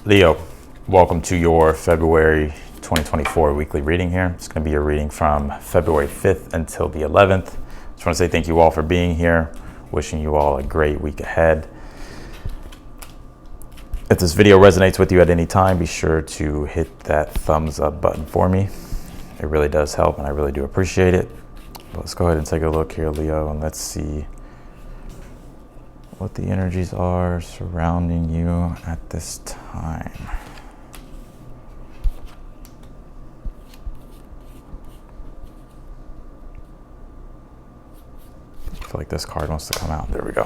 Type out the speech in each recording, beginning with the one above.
Leo, welcome to your February 2024 weekly reading here. It's going to be a reading from February 5th until the 11th. Just want to say thank you all for being here. Wishing you all a great week ahead. If this video resonates with you at any time, be sure to hit that thumbs up button for me. It really does help and I really do appreciate it. But let's go ahead and take a look here, Leo, and let's see what the energies are surrounding you at this time. I feel like this card wants to come out. There we go.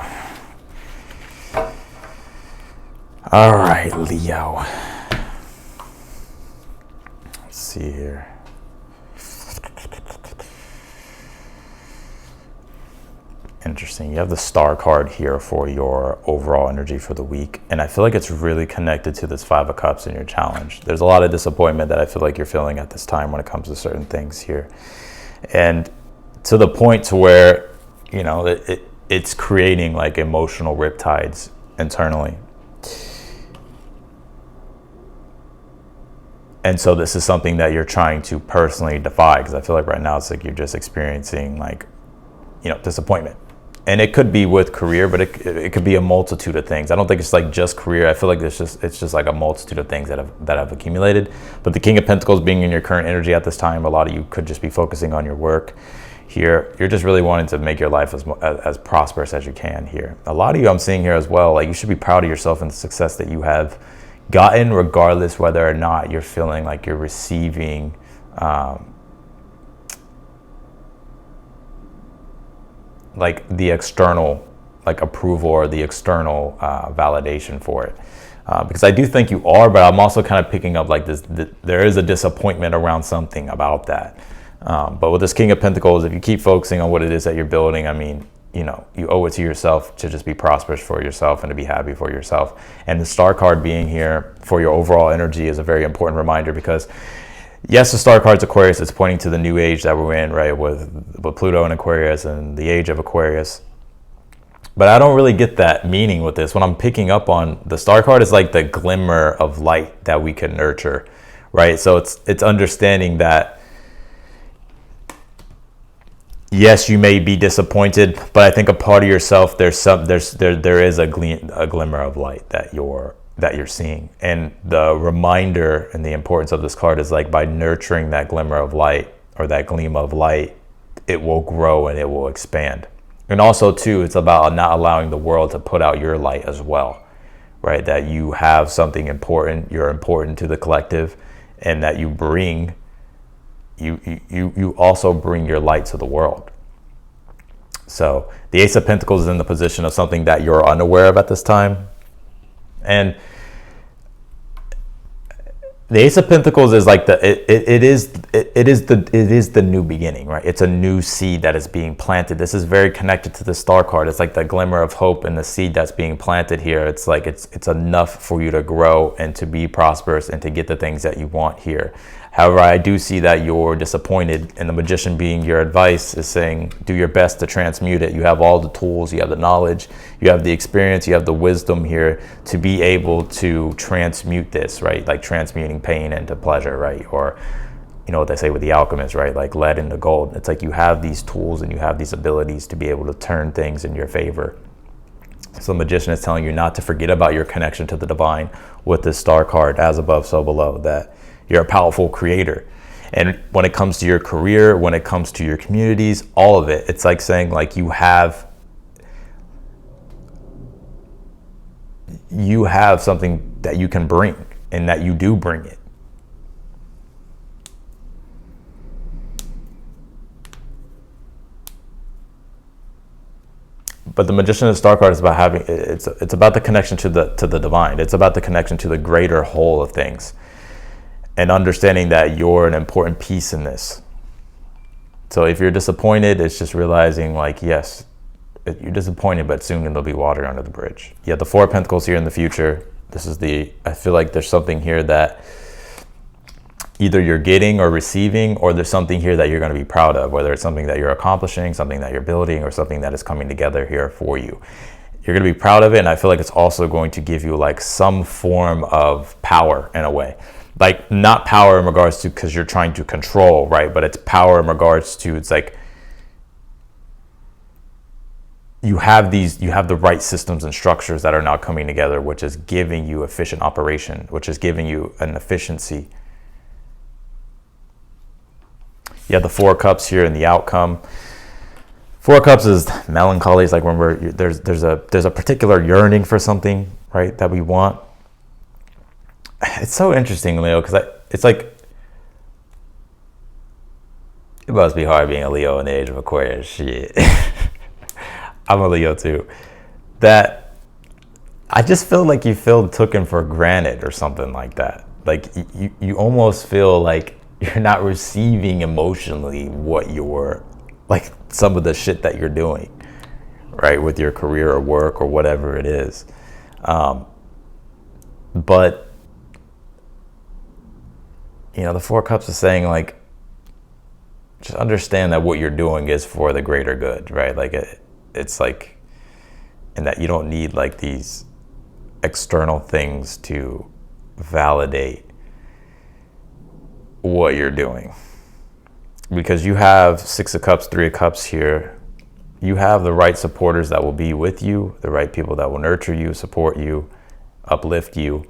All right, Leo. Let's see here. Interesting. You have the star card here for your overall energy for the week. And I feel like it's really connected to this 5 of Cups in your challenge. There's a lot of disappointment that I feel like you're feeling at this time when it comes to certain things here. And to the point to where, you know, it's creating like emotional riptides internally. And so this is something that you're trying to personally defy, because I feel like right now it's like you're just experiencing like, you know, disappointment. And it could be with career, but it could be a multitude of things. I don't think it's like just career. I feel like it's just like a multitude of things that have accumulated. But the King of Pentacles being in your current energy at this time, a lot of you could just be focusing on your work here. You're just really wanting to make your life as prosperous as you can here. A lot of you I'm seeing here as well, like you should be proud of yourself and the success that you have gotten, regardless whether or not you're feeling like you're receiving like the external like approval or the external validation for it, because I do think you are, but I'm also kind of picking up like this there is a disappointment around something about that, but with this King of Pentacles, if you keep focusing on what it is that you're building, I mean, you know, you owe it to yourself to just be prosperous for yourself and to be happy for yourself. And the star card being here for your overall energy is a very important reminder, because yes, the star card's Aquarius. It's pointing to the new age that we're in, right? With Pluto in Aquarius and the age of Aquarius. But I don't really get that meaning with this. When I'm picking up on the star card is like the glimmer of light that we can nurture, right? So it's understanding that yes, you may be disappointed, but I think a part of yourself, there is a glimmer of light that you're seeing. And the reminder and the importance of this card is like by nurturing that glimmer of light or that gleam of light, it will grow and it will expand. And also too, it's about not allowing the world to put out your light as well, right? That you have something important, you're important to the collective, and that you bring, you also bring your light to the world. So the Ace of Pentacles is in the position of something that you're unaware of at this time. And the Ace of Pentacles is like it is the new beginning, right? It's a new seed that is being planted. This is very connected to the star card. It's like the glimmer of hope and the seed that's being planted here. It's like it's enough for you to grow and to be prosperous and to get the things that you want here. However, I do see that you're disappointed, and the Magician being your advice is saying do your best to transmute it. You have all the tools, you have the knowledge, you have the experience, you have the wisdom here to be able to transmute this, right? Like transmuting pain into pleasure, right? Or, you know what they say with the alchemist, right? Like lead into gold. It's like you have these tools and you have these abilities to be able to turn things in your favor. So the Magician is telling you not to forget about your connection to the divine with this star card, as above, so below, that you're a powerful creator. And when it comes to your career, when it comes to your communities, all of it, it's like saying like you have something that you can bring, and that you do bring it. But the Magician and Star card is about having, it's about the connection to the divine. It's about the connection to the greater whole of things, and understanding that you're an important piece in this. So if you're disappointed, it's just realizing like, yes, you're disappointed, but soon there'll be water under the bridge. Yeah, the Four of Pentacles here in the future. This is I feel like there's something here that either you're getting or receiving, or there's something here that you're going to be proud of, whether it's something that you're accomplishing, something that you're building, or something that is coming together here for you. You're going to be proud of it, and I feel like it's also going to give you like some form of power in a way. Like, not power in regards to because you're trying to control, right? But it's power in regards to, it's like you have the right systems and structures that are now coming together, which is giving you efficient operation, which is giving you an efficiency. You have the Four of Cups here in the outcome. Four of Cups is melancholy. It's like when there's a particular yearning for something, right, that we want. It's so interesting, Leo, because it's like, it must be hard being a Leo in the age of Aquarius. Shit. I'm a Leo too. That I just feel like you feel taken for granted or something like that. Like you almost feel like you're not receiving emotionally what you're, like some of the shit that you're doing, right, with your career or work or whatever it is. But you know, the Four of Cups is saying like, just understand that what you're doing is for the greater good, right? Like it's like, and that you don't need like these external things to validate what you're doing, because you have Six of Cups, Three of Cups here. You have the right supporters that will be with you, the right people that will nurture you, support you, uplift you,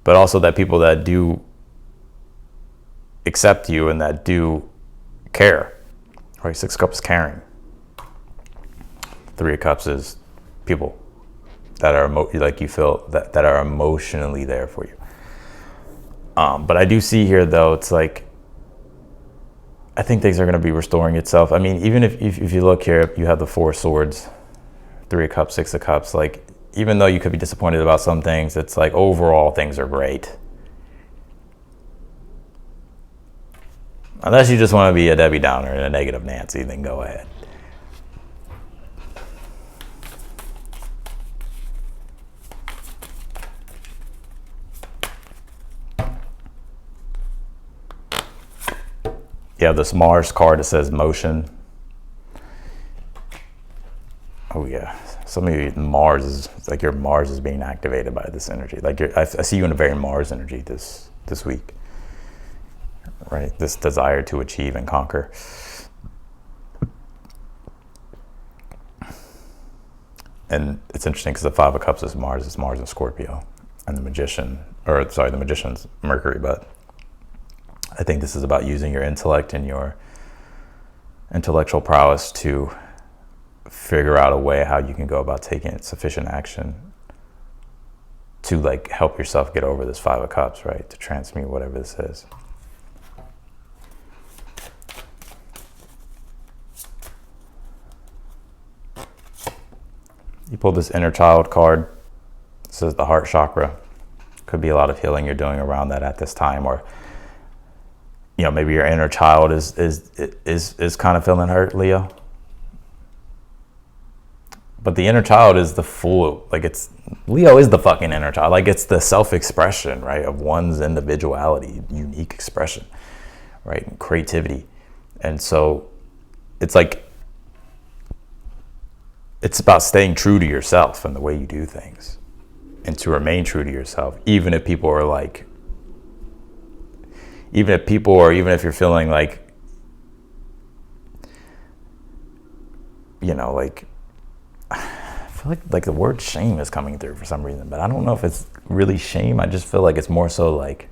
but also that people that do accept you and that do care, right? Six of Cups is caring. Three of Cups is people that are like you feel that are emotionally there for you. But I do see here though, it's like, I think things are going to be restoring itself. I mean, even if you look here, you have the Four of Swords, Three of Cups, Six of Cups. Like, even though you could be disappointed about some things, it's like overall things are great. Unless you just want to be a Debbie Downer and a negative Nancy, then go ahead. You have this Mars card that says motion. Oh yeah, some of you, Mars is like, your Mars is being activated by this energy. Like I see you in a very Mars energy this week, right? This desire to achieve and conquer. And it's interesting because the Five of Cups is Mars in Scorpio, and the Magician's Mercury, but I think this is about using your intellect and your intellectual prowess to figure out a way how you can go about taking sufficient action to like help yourself get over this Five of Cups, right? To transmute whatever this is. You pull this inner child card. It says the heart chakra. Could be a lot of healing you're doing around that at this time, or you know, maybe your inner child is kind of feeling hurt, Leo. But the inner child is the full, like Leo is the fucking inner child. Like it's the self-expression, right, of one's individuality, unique expression, right, and creativity. And so it's like, it's about staying true to yourself and the way you do things, and to remain true to yourself, even if people are like, even if you're feeling like, you know, like, I feel like the word shame is coming through for some reason, but I don't know if it's really shame. I just feel like it's more so like,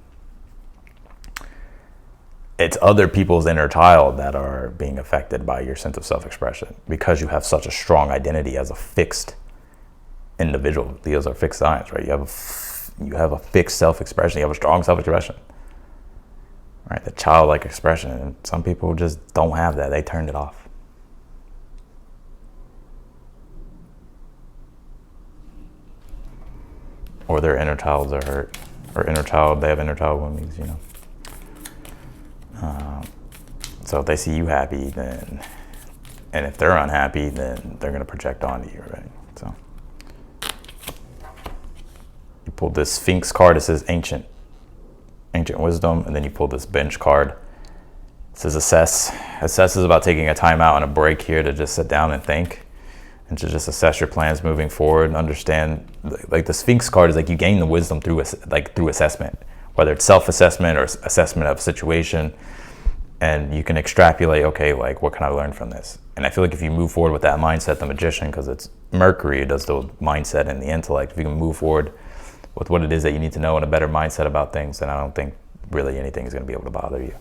it's other people's inner child that are being affected by your sense of self-expression, because you have such a strong identity as a fixed individual. Leos are fixed signs, right? You have a fixed self-expression. You have a strong self-expression. Right, the childlike expression, and some people just don't have that. They turned it off. Or their inner childs are hurt, or they have inner child wounds, you know. So if they see you happy, then, and if they're unhappy, then they're going to project onto you, right? So you pull this Sphinx card. It says ancient wisdom, and then you pull this bench card. It says assess. Assess is about taking a time out and a break here to just sit down and think and to just assess your plans moving forward and understand, like the Sphinx card is like you gain the wisdom through assessment, whether it's self-assessment or assessment of situation, and you can extrapolate, okay, like what can I learn from this? And I feel like if you move forward with that mindset, the Magician, because it's Mercury, it does the mindset and the intellect. If you can move forward with what it is that you need to know and a better mindset about things, then I don't think really anything is going to be able to bother you.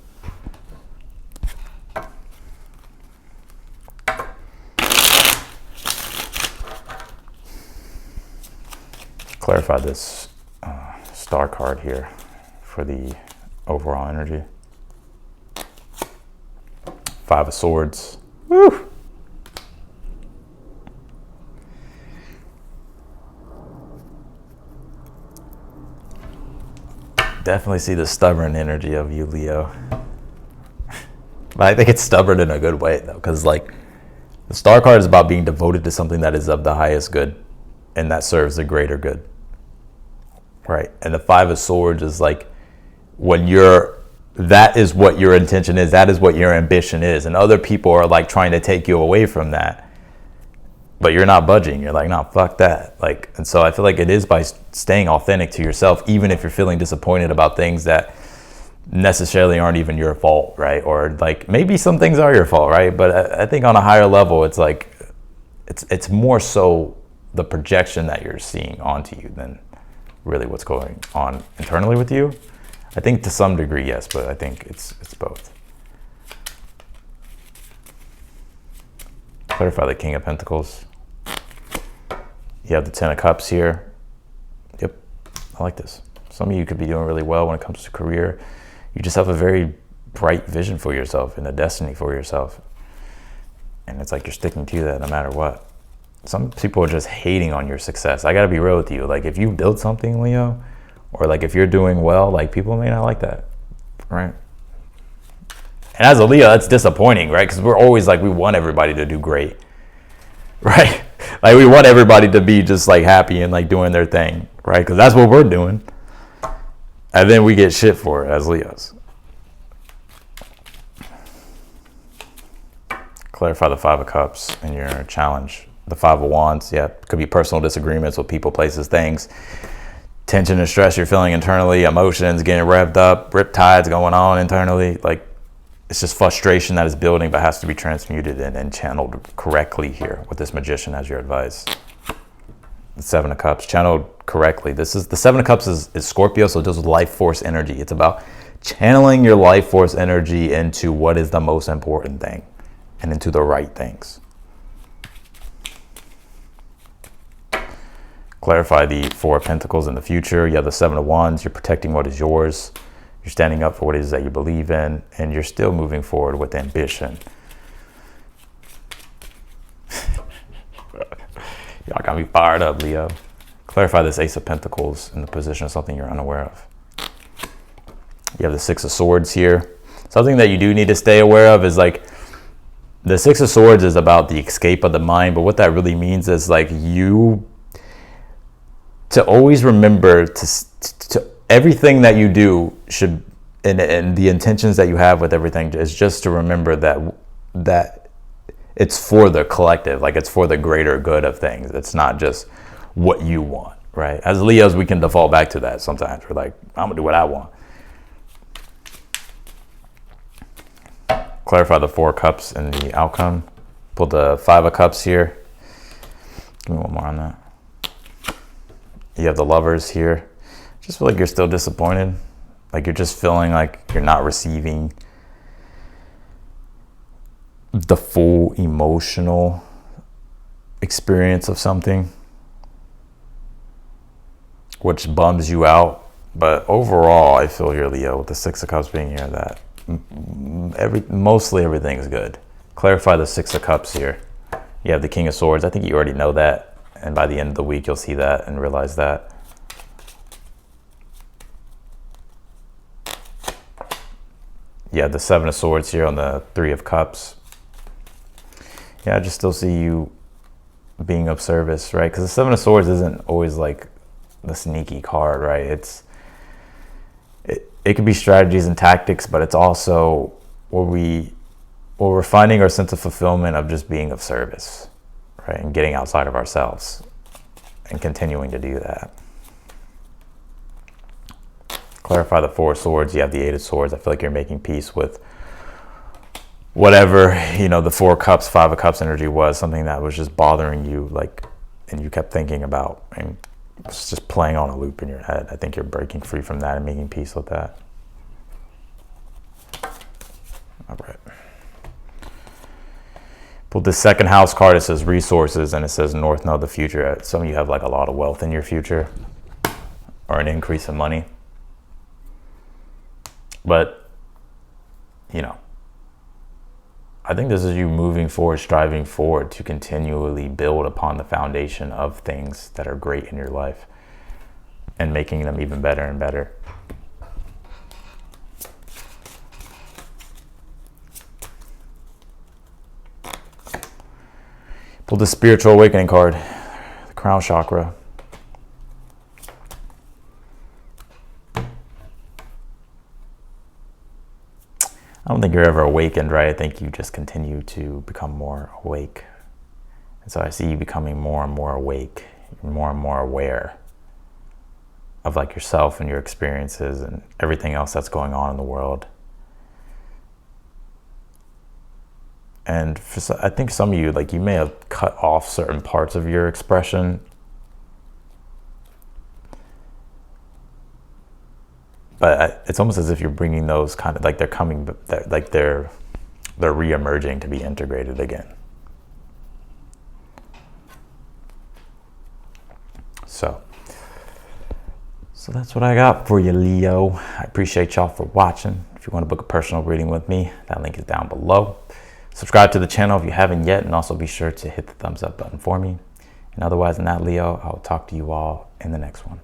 Clarify this star card here for the overall energy. Five of Swords. Woo! Definitely see the stubborn energy of you, Leo. But I think it's stubborn in a good way, though, because like the star card is about being devoted to something that is of the highest good and that serves the greater good. Right? And the Five of Swords is like when that is what your intention is, that is what your ambition is, and other people are like trying to take you away from that, but you're not budging. You're like, no, fuck that. Like, and so I feel like it is by staying authentic to yourself, even if you're feeling disappointed about things that necessarily aren't even your fault, right? Or like maybe some things are your fault, right? But I think on a higher level, it's like it's more so the projection that you're seeing onto you than really what's going on internally with you. I think to some degree, yes, but I think it's both. Clarify the King of Pentacles. You have the Ten of Cups here. Yep, I like this. Some of you could be doing really well when it comes to career. You just have a very bright vision for yourself and a destiny for yourself. And it's like you're sticking to that no matter what. Some people are just hating on your success. I gotta be real with you. Like if you build something, Leo, or like if you're doing well, like people may not like that, right? And as a Leo, that's disappointing, right? Because we're always like, we want everybody to do great, right? Like we want everybody to be just like happy and like doing their thing, right? Because that's what we're doing. And then we get shit for it as Leos. Clarify the Five of Cups in your challenge. The Five of Wands, yeah, could be personal disagreements with people, places, things. Tension and stress you're feeling internally, emotions getting revved up, riptides going on internally. Like it's just frustration that is building but has to be transmuted and channeled correctly here with this Magician as your advice. The Seven of Cups, channeled correctly. This is the Seven of Cups is Scorpio, so it deals with life force energy. It's about channeling your life force energy into what is the most important thing and into the right things. Clarify the Four of Pentacles in the future. You have the Seven of Wands. You're protecting what is yours. You're standing up for what it is that you believe in, and you're still moving forward with ambition. Y'all got me fired up, Leo. Clarify this Ace of Pentacles in the position of something you're unaware of. You have the Six of Swords here. Something that you do need to stay aware of is like the Six of Swords is about the escape of the mind, but what that really means is like you to always remember to everything that you do should, and the intentions that you have with everything is just to remember that it's for the collective, like it's for the greater good of things. It's not just what you want, right? As Leos, we can default back to that sometimes. We're like, I'm gonna do what I want. Clarify the Four of Cups and the outcome. Pull the Five of Cups here. Give me one more on that. You have the Lovers here. Just feel like you're still disappointed. Like you're just feeling like you're not receiving the full emotional experience of something, which bums you out. But overall, I feel here, Leo, with the Six of Cups being here, that mostly everything is good. Clarify the Six of Cups here. You have the King of Swords. I think you already know that. And by the end of the week, you'll see that and realize that. You have the Seven of Swords here on the Three of Cups. Yeah, I just still see you being of service, right? Because the Seven of Swords isn't always like the sneaky card, right? It could be strategies and tactics, but it's also where we're finding our sense of fulfillment of just being of service, right? And getting outside of ourselves and continuing to do that. Clarify the Four of Swords. You have the Eight of Swords. I feel like you're making peace with whatever, the Four of Cups, Five of Cups energy was, something that was just bothering you, like, and you kept thinking about, and it's just playing on a loop in your head. I think you're breaking free from that and making peace with that. All right. Pulled the second house card. It says resources, and it says North Node, the future. Some of you have like a lot of wealth in your future, or an increase in money. But, I think this is you moving forward, striving forward to continually build upon the foundation of things that are great in your life and making them even better and better. Pull the spiritual awakening card, the crown chakra. I don't think you're ever awakened, right? I think you just continue to become more awake. And so I see you becoming more and more awake, more and more aware of like yourself and your experiences and everything else that's going on in the world. And I think some of you, like, you may have cut off certain parts of your expression. But it's almost as if you're bringing those kind of, like, they're coming, like they're re-emerging to be integrated again. So that's what I got for you, Leo. I appreciate y'all for watching. If you want to book a personal reading with me, that link is down below. Subscribe to the channel if you haven't yet, and also be sure to hit the thumbs up button for me. And otherwise than that, Leo, I'll talk to you all in the next one.